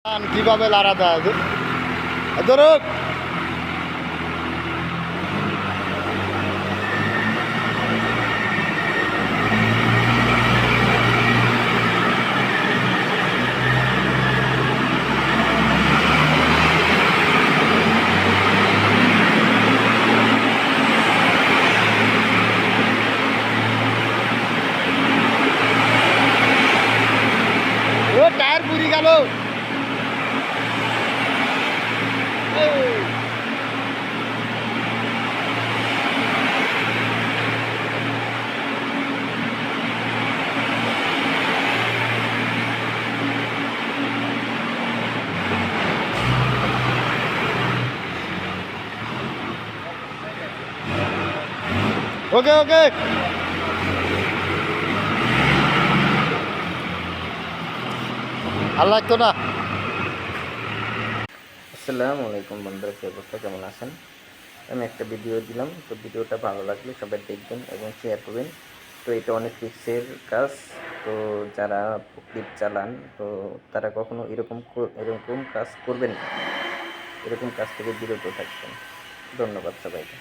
কিভাবে লাড়া দেয় ধরুক ও টায়ার পুরি গেল। ওকে ওকে আর লাগতো না। আসসালামু আলাইকুম বন্ধুরা, কি অবস্থা, কেমন আছেন? আমি একটা ভিডিও দিলাম, তো ভিডিওটা ভালো লাগলে সবাই দেখবেন এবং শেয়ার করবেন। তো এটা অনেক রিস্কের কাজ, তো যারা ক্লিপ চালান তো তারা কখনো এরকম কাজ করবেন না, এরকম কাজ থেকে বিরত থাকবেন। ধন্যবাদ সবাইকে।